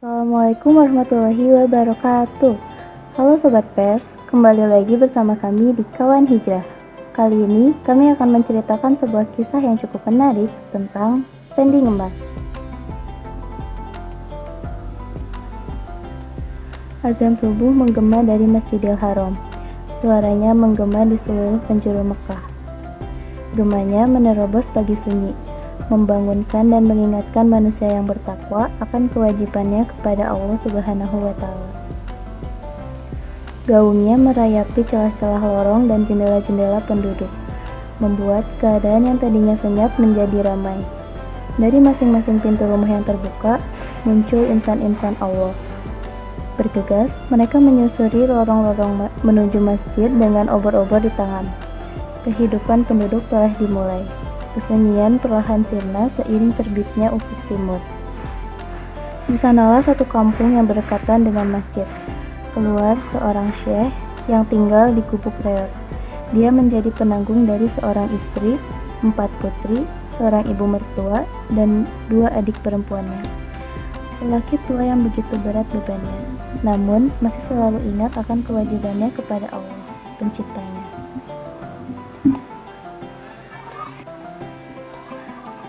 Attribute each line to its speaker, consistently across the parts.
Speaker 1: Assalamualaikum warahmatullahi wabarakatuh. Halo Sobat Pers, kembali lagi bersama kami di Kawan Hijrah. Kali ini kami akan menceritakan sebuah kisah yang cukup menarik tentang Fendi Ngemas. Azan subuh menggema dari Masjidil Haram. Suaranya menggema di seluruh penjuru Mekah. Gemanya menerobos pagi sunyi, membangunkan dan mengingatkan manusia yang bertakwa akan kewajibannya kepada Allah Subhanahu wa Ta'ala. Gaungnya merayapi celah-celah lorong dan jendela-jendela penduduk, membuat keadaan yang tadinya senyap menjadi ramai. Dari masing-masing pintu rumah yang terbuka, muncul insan-insan Allah. Bergegas, mereka menyusuri lorong-lorong menuju masjid dengan obor-obor di tangan. Kehidupan penduduk telah dimulai. Kesunyian perlahan sirna seiring terbitnya ufuk timur. Di sanalah satu kampung yang berdekatan dengan masjid. Keluar seorang syekh yang tinggal di gubuk reot. Dia menjadi penanggung dari seorang istri, 4 putri, seorang ibu mertua, dan 2 adik perempuannya. Lelaki tua yang begitu berat bebannya, namun masih selalu ingat akan kewajibannya kepada Allah, penciptanya.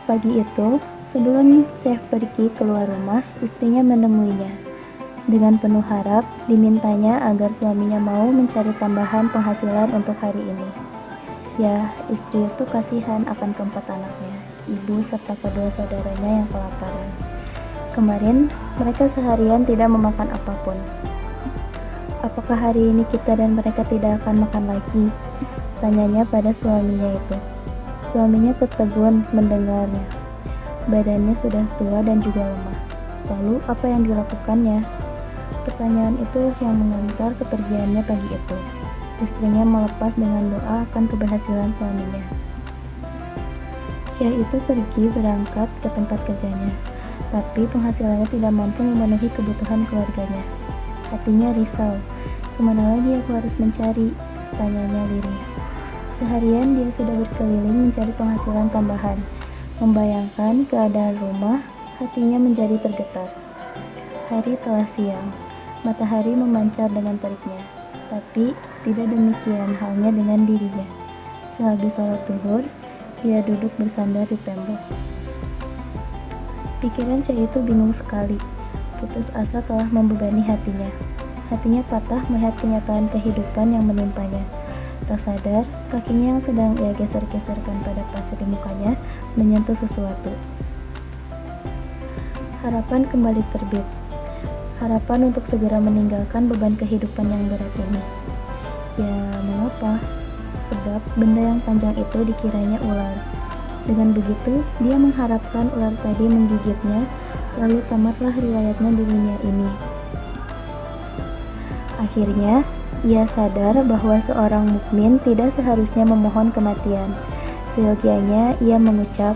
Speaker 1: Pagi itu, sebelum Syekh pergi keluar rumah, istrinya menemuinya. Dengan penuh harap, dimintanya agar suaminya mau mencari tambahan penghasilan untuk hari ini. Ya, istri itu kasihan akan keempat anaknya, ibu serta kedua saudaranya yang kelaparan. Kemarin, mereka seharian tidak memakan apapun. Apakah hari ini kita dan mereka tidak akan makan lagi? Tanyanya pada suaminya itu. Suaminya tertegun mendengarnya. Badannya sudah tua dan juga lemah. Lalu apa yang dilakukannya? Pertanyaan itu yang mengantar kepergiannya pagi itu. Istrinya melepas dengan doa akan keberhasilan suaminya. Syekh itu pergi berangkat ke tempat kerjanya, tapi penghasilannya tidak mampu memenuhi kebutuhan keluarganya. Hatinya risau. Kemana lagi aku harus mencari? Tanyanya lirih. Seharian dia sudah berkeliling mencari penghasilan tambahan. Membayangkan keadaan rumah, hatinya menjadi tergetar. Hari telah siang, matahari memancar dengan teriknya, tapi tidak demikian halnya dengan dirinya. Sehabis sholat zuhur, dia duduk bersandar di tembok. Pikiran Syekh itu bingung sekali. Putus asa telah membebani hatinya. Hatinya patah melihat kenyataan kehidupan yang menimpanya. Tak sadar, kakinya yang sedang ia geser-geserkan pada pasir di mukanya menyentuh sesuatu. Harapan kembali terbit. Harapan untuk segera meninggalkan beban kehidupan yang berat ini. Ya, mengapa? Sebab benda yang panjang itu dikiranya ular. Dengan begitu, dia mengharapkan ular tadi menggigitnya, lalu tamatlah riwayatnya di dunia ini. Akhirnya, ia sadar bahwa seorang mukmin tidak seharusnya memohon kematian. Seyogianya ia mengucap,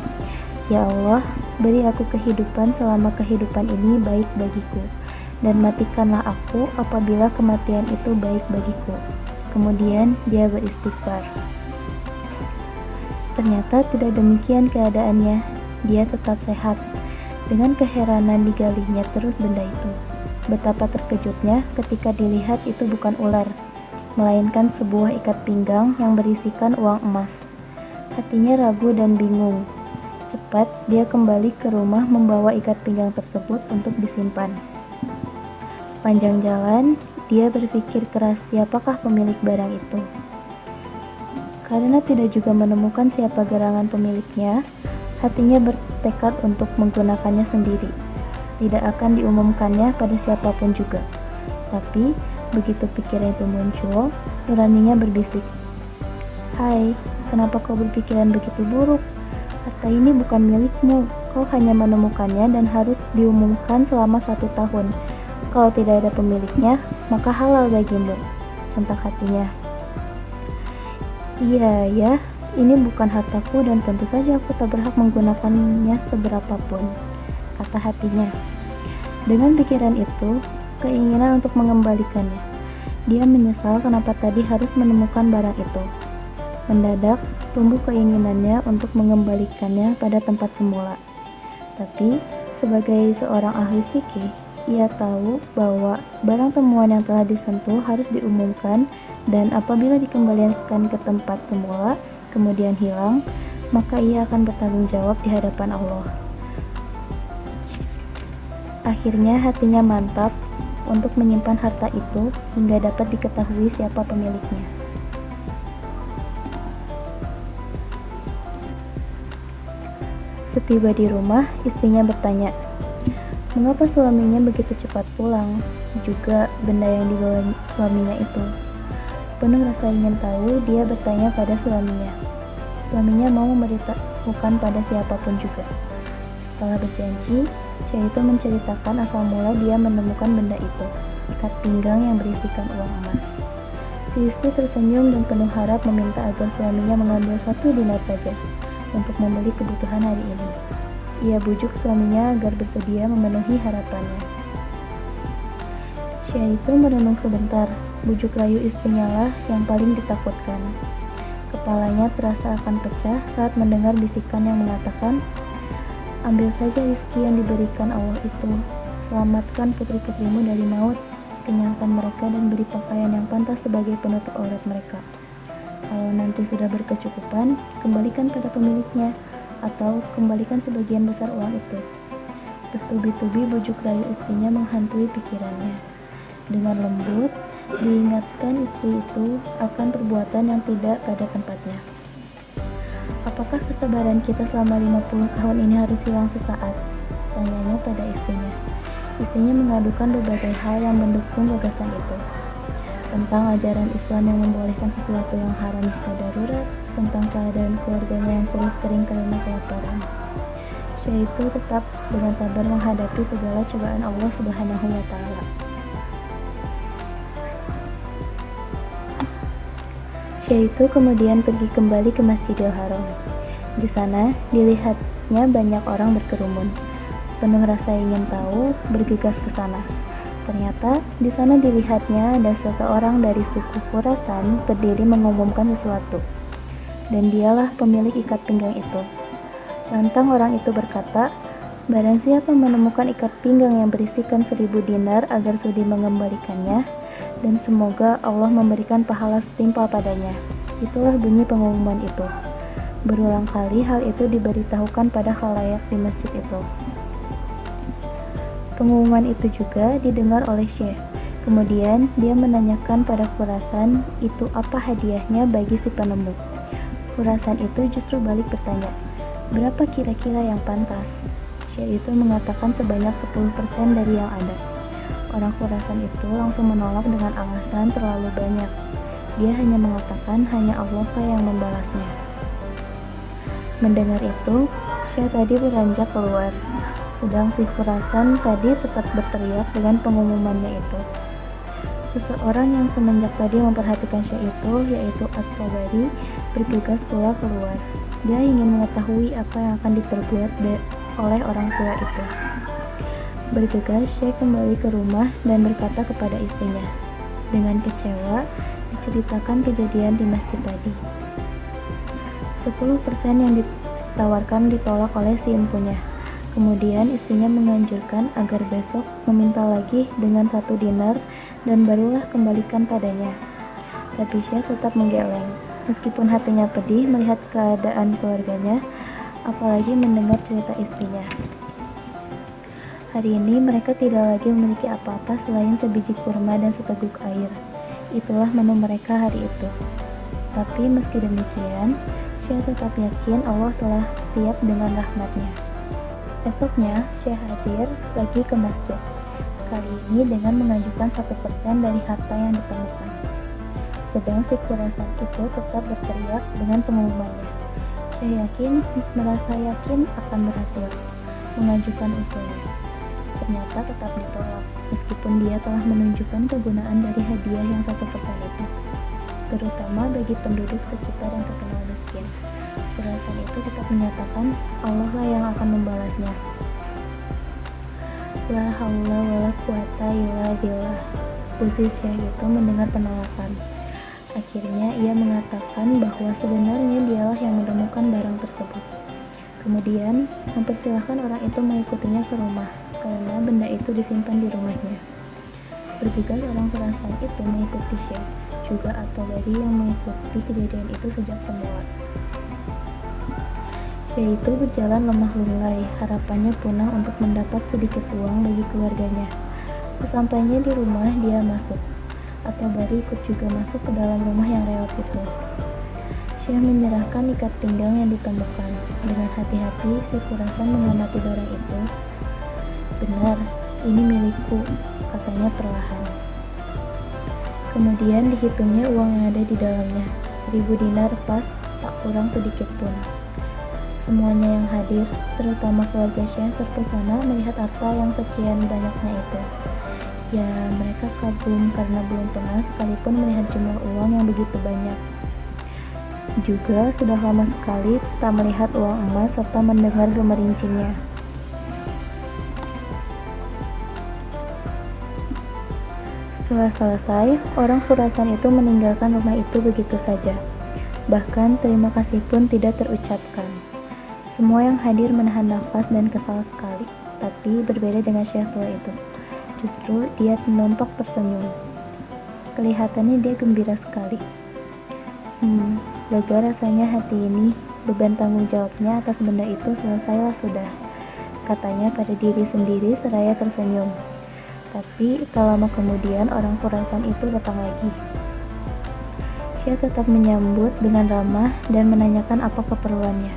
Speaker 1: "Ya Allah, beri aku kehidupan selama kehidupan ini baik bagiku, dan matikanlah aku apabila kematian itu baik bagiku." Kemudian dia beristighfar. Ternyata tidak demikian keadaannya. Dia tetap sehat. Dengan keheranan digalinya terus benda itu. Betapa terkejutnya ketika dilihat itu bukan ular, melainkan sebuah ikat pinggang yang berisikan uang emas. Hatinya ragu dan bingung. Cepat dia kembali ke rumah membawa ikat pinggang tersebut untuk disimpan. Sepanjang jalan, dia berpikir keras siapakah pemilik barang itu. Karena tidak juga menemukan siapa gerangan pemiliknya, hatinya bertekad untuk menggunakannya sendiri. Tidak akan diumumkannya pada siapapun juga. Tapi, begitu pikiran itu muncul, nuraninya berbisik. "Hai, kenapa kau berpikiran begitu buruk? Harta ini bukan milikmu. Kau hanya menemukannya dan harus diumumkan selama 1 tahun. Kalau tidak ada pemiliknya, maka halal bagimu," sentak hatinya. "Iya ya, ini bukan hartaku dan tentu saja aku tak berhak menggunakannya seberapapun," kata hatinya. Dengan pikiran itu, keinginan untuk mengembalikannya. Dia menyesal kenapa tadi harus menemukan barang itu. Mendadak, tumbuh keinginannya untuk mengembalikannya pada tempat semula. Tapi, sebagai seorang ahli fikih, Ia tahu bahwa barang temuan yang telah disentuh harus diumumkan, dan apabila dikembalikan ke tempat semula, kemudian hilang, maka ia akan bertanggung jawab di hadapan Allah. Akhirnya hatinya mantap untuk menyimpan harta itu hingga dapat diketahui siapa pemiliknya. Setiba di rumah, istrinya bertanya, mengapa suaminya begitu cepat pulang, juga benda yang dibawa suaminya itu. Penuh rasa ingin tahu, dia bertanya pada suaminya. Suaminya mau memberitahukan pada siapapun juga. Setelah berjanji, Syekh itu menceritakan asal mula dia menemukan benda itu, ikat pinggang yang berisikan uang emas. Si istri tersenyum dan penuh harap meminta agar suaminya mengambil 1 dinar saja untuk membeli kebutuhan hari ini. Ia bujuk suaminya agar bersedia memenuhi harapannya. Syekh itu merenung sebentar, bujuk rayu istrinya lah yang paling ditakutkan. Kepalanya terasa akan pecah saat mendengar bisikan yang mengatakan, ambil saja rezeki yang diberikan Allah itu, selamatkan putri-putrimu dari maut, kenyangkan mereka dan beri pakaian yang pantas sebagai penutup aurat mereka. Kalau nanti sudah berkecukupan, kembalikan pada pemiliknya, atau kembalikan sebagian besar uang itu. Bertubi-tubi bujuk rayu istrinya menghantui pikirannya. Dengan lembut, diingatkan istri itu akan perbuatan yang tidak pada tempatnya. Apakah kesabaran kita selama 50 tahun ini harus hilang sesaat? Tanyanya pada istrinya. Istrinya mengadukan berbagai hal yang mendukung gagasan itu. Tentang ajaran Islam yang membolehkan sesuatu yang haram jika darurat, tentang keadaan keluarganya yang kurus kering karena kelaparan. Syekh itu tetap dengan sabar menghadapi segala cobaan Allah Subhanahu wa Ta'ala. Syekh itu kemudian pergi kembali ke Masjidil Haram. Di sana, dilihatnya banyak orang berkerumun. Penuh rasa ingin tahu, bergegas ke sana. Ternyata, di sana dilihatnya ada seseorang dari suku Khurasan berdiri mengumumkan sesuatu. Dan dialah pemilik ikat pinggang itu. Lantang orang itu berkata, barang siapa menemukan ikat pinggang yang berisikan 1000 dinar agar sudi mengembalikannya, dan semoga Allah memberikan pahala setimpal padanya. Itulah bunyi pengumuman itu. Berulang kali hal itu diberitahukan pada khalayak di masjid itu. Pengumuman itu juga didengar oleh Syekh. Kemudian dia menanyakan pada Khurasan itu apa hadiahnya bagi si penemu. Khurasan itu justru balik bertanya, berapa kira-kira yang pantas? Syekh itu mengatakan sebanyak 10% dari yang ada. Orang Khurasan itu langsung menolak dengan alasan terlalu banyak. Dia hanya mengatakan hanya Allah yang membalasnya. Mendengar itu, Syekh tadi beranjak keluar, sedang si Khurasan tadi tetap berteriak dengan pengumumannya itu. Seseorang yang semenjak tadi memperhatikan Syekh itu, yaitu At-Tabari, bergegas pula keluar. Dia ingin mengetahui apa yang akan diperbuat oleh orang tua itu. Bergegas, Syekh kembali ke rumah dan berkata kepada istrinya. Dengan kecewa, diceritakan kejadian di masjid tadi. 10% yang ditawarkan ditolak oleh si empunya. Kemudian istrinya menganjurkan agar besok meminta lagi dengan 1 dinar dan barulah kembalikan padanya. Tapi Syekh tetap menggeleng, meskipun hatinya pedih melihat keadaan keluarganya, apalagi mendengar cerita istrinya. Hari ini mereka tidak lagi memiliki apa-apa selain sebiji kurma dan seteguk air. Itulah menu mereka hari itu. Tapi meski demikian, Syekh tetap yakin Allah telah siap dengan rahmatnya. Esoknya, Syekh hadir lagi ke masjid. Kali ini dengan mengajukan 1% dari harta yang ditemukan. Sedang si Khurasan itu tetap berteriak dengan pengumumannya. Syekh merasa yakin akan berhasil mengajukan usulnya. Ternyata tetap ditolak, meskipun dia telah menunjukkan kegunaan dari hadiah yang 1% itu, terutama bagi penduduk sekitar yang terkenal miskin. Khurasan itu tetap menyatakan Allah lah yang akan membalasnya. La haula wala quwata illa billah. Uzi Syekh itu mendengar penolakan. Akhirnya ia mengatakan bahwa sebenarnya dialah yang menemukan barang tersebut. Kemudian mempersilahkan orang itu mengikutinya ke rumah, karena benda itu disimpan di rumahnya. Bergegas orang Khurasan itu mengikuti Syekh, juga At-Tabari yang mengikuti kejadian itu sejak semula. Syekh itu berjalan lemah lunglai, harapannya punah untuk mendapat sedikit uang bagi keluarganya. Sesampainya di rumah, dia masuk. At-Tabari ikut juga masuk ke dalam rumah yang reot itu. Syekh menyerahkan ikat pinggang yang ditemukan. Dengan hati-hati, si Khurasan mengamati barang itu. "Benar, ini milikku," katanya perlahan. Kemudian dihitungnya uang yang ada di dalamnya. 1000 dinar pas, tak kurang sedikit pun. Semuanya yang hadir, terutama keluarga Syekh, terpesona melihat harta yang sekian banyaknya itu. Ya, mereka kagum karena belum pernah sekalipun melihat jumlah uang yang begitu banyak. Juga sudah lama sekali tak melihat uang emas serta mendengar gemerincingnya. Setelah selesai, orang Khurasan itu meninggalkan rumah itu begitu saja. Bahkan terima kasih pun tidak terucapkan. Semua yang hadir menahan nafas dan kesal sekali. Tapi berbeda dengan Syekh tua itu. Justru dia nampak tersenyum. Kelihatannya dia gembira sekali. Lega rasanya hati ini. Beban tanggung jawabnya atas benda itu selesailah sudah, katanya pada diri sendiri seraya tersenyum. Tapi tak lama kemudian orang Khurasan itu datang lagi. Syekh tetap menyambut dengan ramah dan menanyakan apa keperluannya.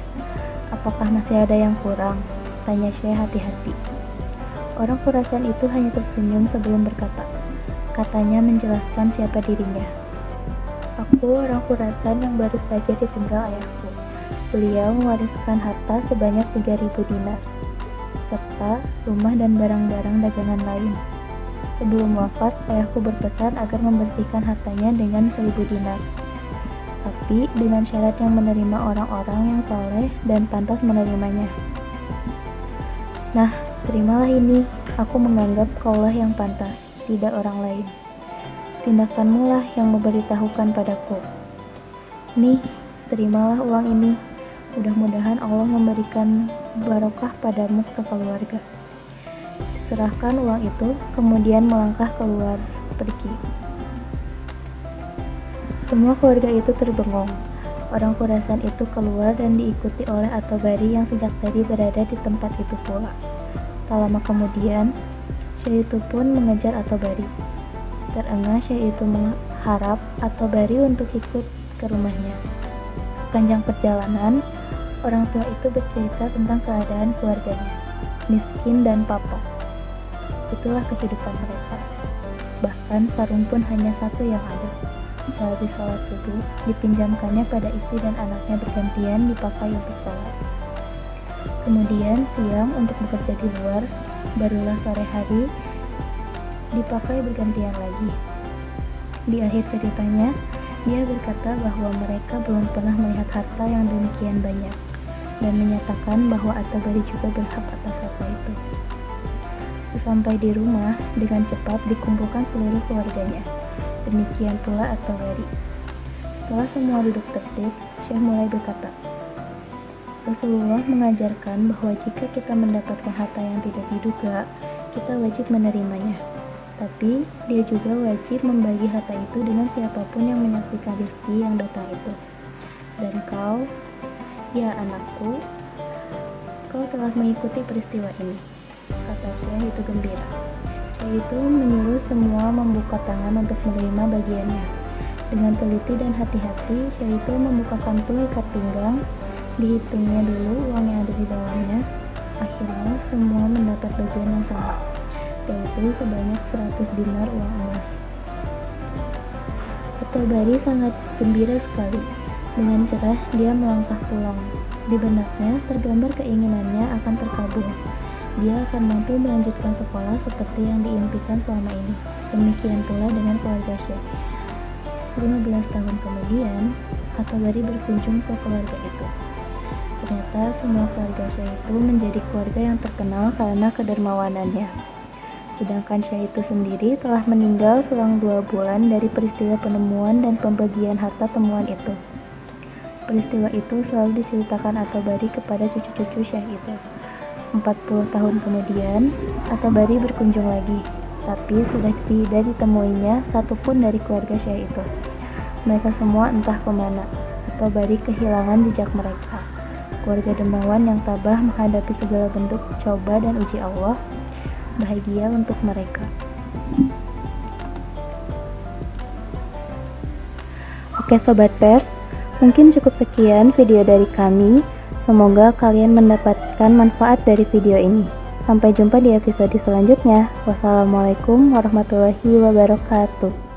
Speaker 1: "Apakah masih ada yang kurang?" tanya Syekh hati-hati. Orang Khurasan itu hanya tersenyum sebelum berkata. Katanya menjelaskan siapa dirinya. "Aku orang Khurasan yang baru saja ditinggal ayahku. Beliau mewariskan harta sebanyak 3000 dinar, serta rumah dan barang-barang dagangan lain. Sebelum wafat, ayahku berpesan agar membersihkan hartanya dengan 1000 dinar. Tapi dengan syarat yang menerima orang-orang yang saleh dan pantas menerimanya. Nah, terimalah ini. Aku menganggap kaulah yang pantas, tidak orang lain. Tindakanmu lah yang memberitahukan padaku. Nih, terimalah uang ini. Mudah-mudahan Allah memberikan barokah padamu sekeluarga." Diserahkan uang itu, kemudian melangkah keluar pergi. Semua keluarga itu terbengong. Orang Khurasan itu keluar dan diikuti oleh At-Tabari yang sejak tadi berada di tempat itu pula. Tak lama kemudian, Syekh itu pun mengejar At-Tabari. Terengah Syekh itu mengharap At-Tabari untuk ikut ke rumahnya. Sepanjang perjalanan, orang tua itu bercerita tentang keadaan keluarganya, miskin dan papa. Itulah kehidupan mereka. Bahkan sarung pun hanya satu yang ada. Sehabis sholat subuh, dipinjamkannya pada istri dan anaknya bergantian dipakai untuk sholat. Kemudian siang untuk bekerja di luar, barulah sore hari dipakai bergantian lagi. Di akhir ceritanya, dia berkata bahwa mereka belum pernah melihat harta yang demikian banyak, dan menyatakan bahwa At-Tabari juga berhak atas harta itu. Sesampai di rumah, dengan cepat dikumpulkan seluruh keluarganya. Demikian pula At-Tabari. Setelah semua duduk tertib, Syekh mulai berkata, "Rasulullah mengajarkan bahwa jika kita mendapatkan harta yang tidak diduga, kita wajib menerimanya. Tapi dia juga wajib membagi harta itu dengan siapapun yang menyaksikan rezeki yang datang itu. Dan kau, ya anakku, kau telah mengikuti peristiwa ini," kata Syekh itu gembira. Syekh itu menyuruh semua membuka tangan untuk menerima bagiannya. Dengan teliti dan hati-hati, Syekh itu membuka kantung ikat pinggang, dihitungnya dulu uang yang ada di dalamnya. Akhirnya semua mendapat bagian yang sama, yaitu sebanyak 100 dinar uang emas. At-Tabari sangat gembira sekali. Dengan cerah dia melangkah pulang. Di benaknya tergambar keinginannya akan terkabul. Dia akan mampu melanjutkan sekolah seperti yang diimpikan selama ini. Demikian pula dengan keluarga Syekh. 15 tahun kemudian, At-Tabari berkunjung ke keluarga itu. Ternyata semua keluarga Syekh itu menjadi keluarga yang terkenal karena kedermawanannya. Sedangkan Syekh itu sendiri telah meninggal selang 2 bulan dari peristiwa penemuan dan pembagian harta temuan itu. Peristiwa itu selalu diceritakan At-Tabari kepada cucu-cucu Syekh itu. 40 tahun kemudian, At-Tabari berkunjung lagi, tapi sudah tidak ditemuinya satupun dari keluarga Syekh itu. Mereka semua entah kemana. At-Tabari kehilangan jejak mereka. Keluarga dermawan yang tabah menghadapi segala bentuk coba dan uji Allah, bahagia untuk mereka. Oke Sobat Pers, mungkin cukup sekian video dari kami. Semoga kalian mendapatkan manfaat dari video ini. Sampai jumpa di episode selanjutnya. Wassalamualaikum warahmatullahi wabarakatuh.